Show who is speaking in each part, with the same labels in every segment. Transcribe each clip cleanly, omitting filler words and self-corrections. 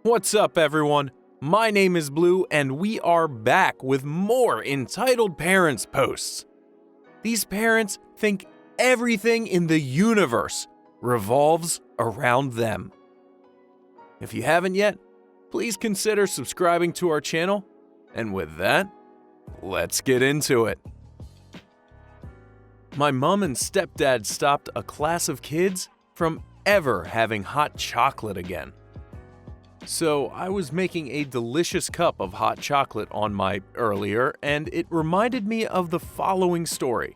Speaker 1: What's up, everyone? My name is Blue, and we are back with more Entitled Parents posts. These parents think everything in the universe revolves around them. If you haven't yet, please consider subscribing to our channel. And with that, let's get into it. My mom and stepdad stopped a class of kids from ever having hot chocolate again. So I was making a delicious cup of hot chocolate on my earlier, and it reminded me of the following story.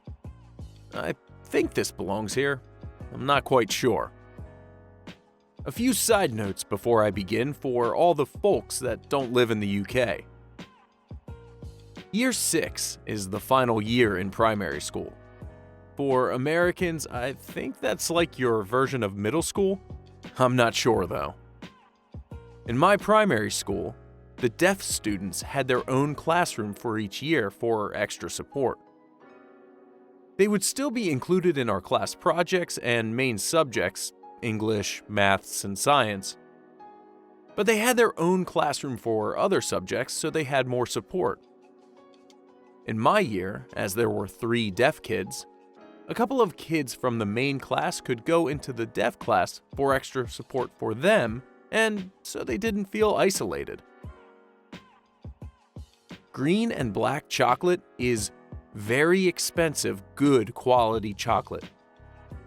Speaker 1: I think this belongs here. I'm not quite sure. A few side notes before I begin for all the folks that don't live in the UK. Year 6 is the final year in primary school. For Americans, I think that's like your version of middle school. I'm not sure though. In my primary school, the deaf students had their own classroom for each year for extra support. They would still be included in our class projects and main subjects, English, maths, and science. But they had their own classroom for other subjects, so they had more support. In my year, as there were 3 deaf kids, a couple of kids from the main class could go into the deaf class for extra support for them, and so they didn't feel isolated. Green and black chocolate is very expensive, good quality chocolate.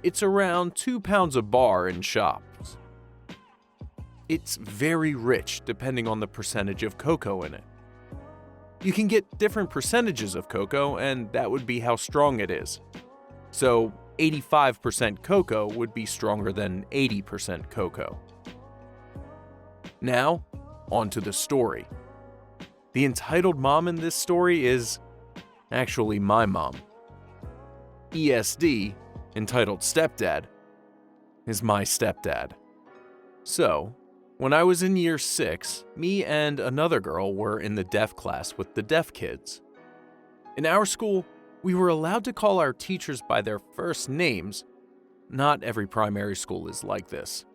Speaker 1: It's around 2 pounds a bar in shops. It's very rich depending on the percentage of cocoa in it. You can get different percentages of cocoa, and that would be how strong it is. So 85% cocoa would be stronger than 80% cocoa. Now, on to the story. The entitled mom in this story is actually my mom. ESD, entitled stepdad, is my stepdad. So, when I was in year 6, me and another girl were in the deaf class with the deaf kids. In our school, we were allowed to call our teachers by their first names. Not every primary school is like this.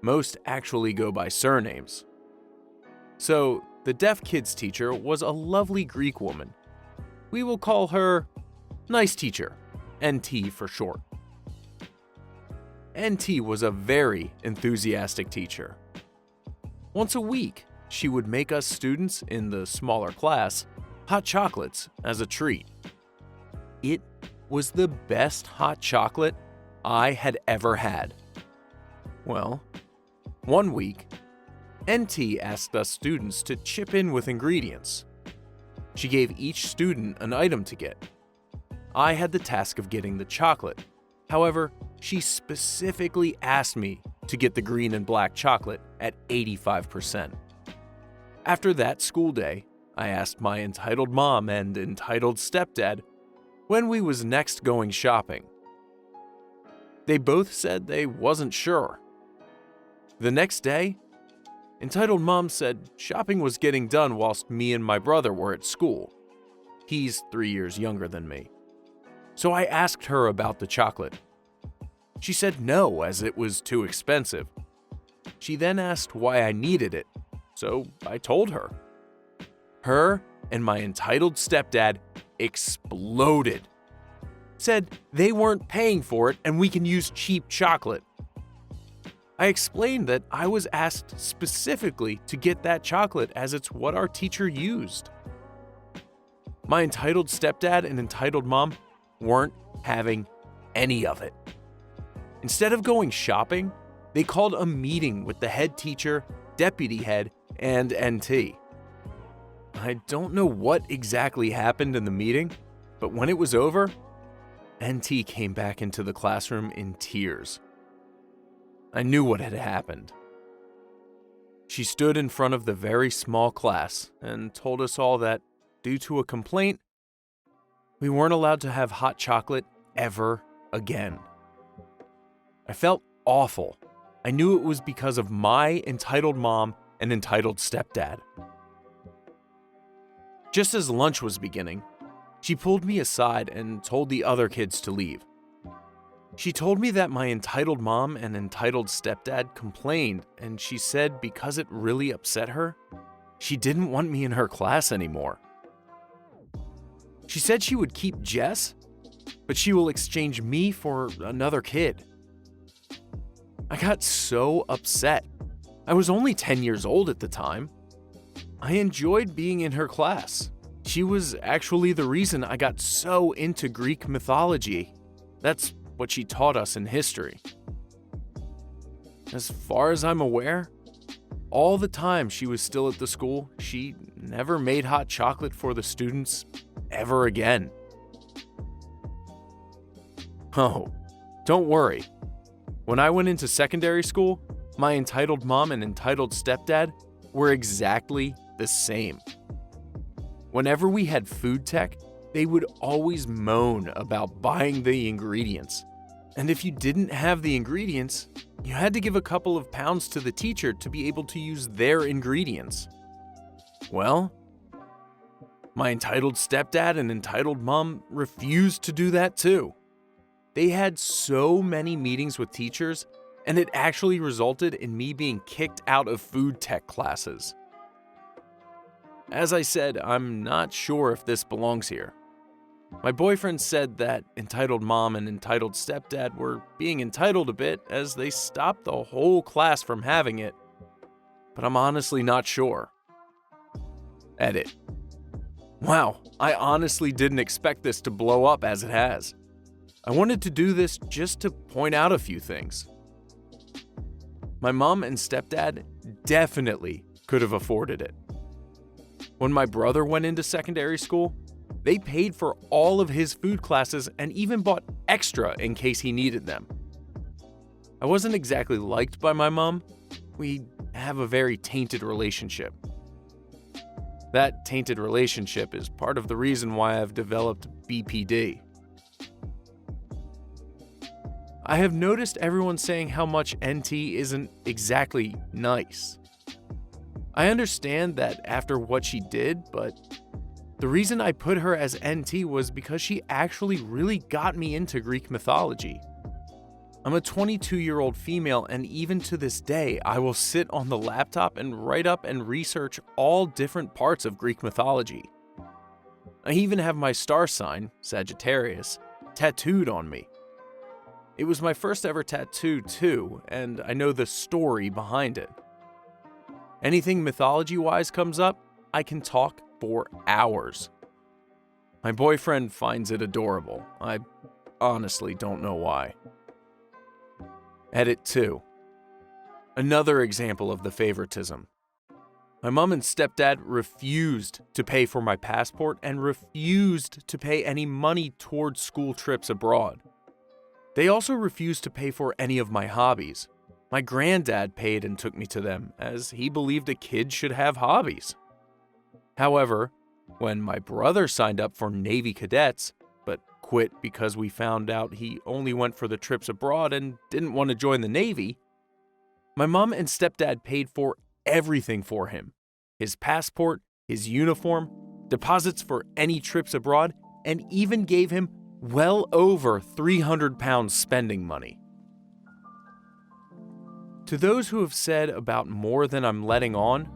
Speaker 1: Most actually go by surnames. So, the deaf kids teacher was a lovely Greek woman. We will call her Nice Teacher, NT for short. NT was a very enthusiastic teacher. Once a week, she would make us students in the smaller class hot chocolates as a treat. It was the best hot chocolate I had ever had. Well, one week, NT asked us students to chip in with ingredients. She gave each student an item to get. I had the task of getting the chocolate. However, she specifically asked me to get the green and black chocolate at 85%. After that school day, I asked my entitled mom and entitled stepdad when we was next going shopping. They both said they wasn't sure. The next day, entitled mom said shopping was getting done whilst me and my brother were at school. He's 3 years younger than me. So I asked her about the chocolate. She said no, as it was too expensive. She then asked why I needed it, so I told her. Her and my entitled stepdad exploded. Said they weren't paying for it and we can use cheap chocolate. I explained that I was asked specifically to get that chocolate as it's what our teacher used. My entitled stepdad and entitled mom weren't having any of it. Instead of going shopping, they called a meeting with the head teacher, deputy head, and NT. I don't know what exactly happened in the meeting, but when it was over, NT came back into the classroom in tears. I knew what had happened. She stood in front of the very small class and told us all that, due to a complaint, we weren't allowed to have hot chocolate ever again. I felt awful. I knew it was because of my entitled mom and entitled stepdad. Just as lunch was beginning, she pulled me aside and told the other kids to leave. She told me that my entitled mom and entitled stepdad complained, and she said because it really upset her, she didn't want me in her class anymore. She said she would keep Jess, but she will exchange me for another kid. I got so upset. I was only 10 years old at the time. I enjoyed being in her class. She was actually the reason I got so into Greek mythology. That's what she taught us in history. As far as I'm aware, all the time she was still at the school, she never made hot chocolate for the students ever again. Oh, don't worry. When I went into secondary school, my entitled mom and entitled stepdad were exactly the same. Whenever we had food tech, they would always moan about buying the ingredients. And if you didn't have the ingredients, you had to give a couple of pounds to the teacher to be able to use their ingredients. Well, my entitled stepdad and entitled mom refused to do that too. They had so many meetings with teachers, and it actually resulted in me being kicked out of food tech classes. As I said, I'm not sure if this belongs here. My boyfriend said that entitled mom and entitled stepdad were being entitled a bit as they stopped the whole class from having it, but I'm honestly not sure. Edit. Wow, I honestly didn't expect this to blow up as it has. I wanted to do this just to point out a few things. My mom and stepdad definitely could have afforded it. When my brother went into secondary school, they paid for all of his food classes and even bought extra in case he needed them. I wasn't exactly liked by my mom. We have a very tainted relationship. That tainted relationship is part of the reason why I've developed BPD. I have noticed everyone saying how much NT isn't exactly nice. I understand that after what she did, but the reason I put her as NT was because she actually really got me into Greek mythology. I'm a 22-year-old female, and even to this day, I will sit on the laptop and write up and research all different parts of Greek mythology. I even have my star sign, Sagittarius, tattooed on me. It was my first ever tattoo too, and I know the story behind it. Anything mythology-wise comes up, I can talk for hours. My boyfriend finds it adorable. I honestly don't know why. Edit 2. Another example of the favoritism. My mom and stepdad refused to pay for my passport and refused to pay any money towards school trips abroad. They also refused to pay for any of my hobbies. My granddad paid and took me to them, as he believed a kid should have hobbies. However, when my brother signed up for Navy cadets, but quit because we found out he only went for the trips abroad and didn't want to join the Navy, my mom and stepdad paid for everything for him. His passport, his uniform, deposits for any trips abroad, and even gave him well over 300 pounds spending money. To those who have said about more than I'm letting on,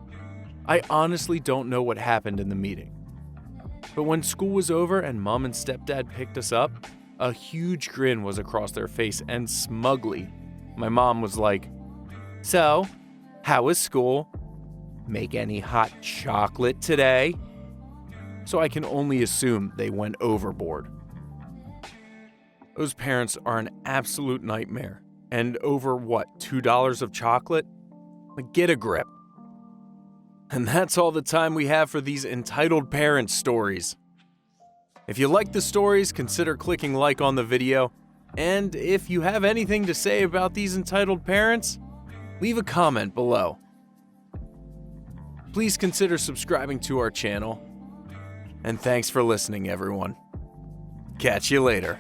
Speaker 1: I honestly don't know what happened in the meeting. But when school was over and mom and stepdad picked us up, a huge grin was across their face, and smugly, my mom was like, "So, how was school? Make any hot chocolate today?" So I can only assume they went overboard. Those parents are an absolute nightmare. And over what, $2 of chocolate? Like, get a grip. And that's all the time we have for these entitled parents stories. If you like the stories, consider clicking like on the video. And if you have anything to say about these entitled parents, leave a comment below. Please consider subscribing to our channel. And thanks for listening, everyone. Catch you later.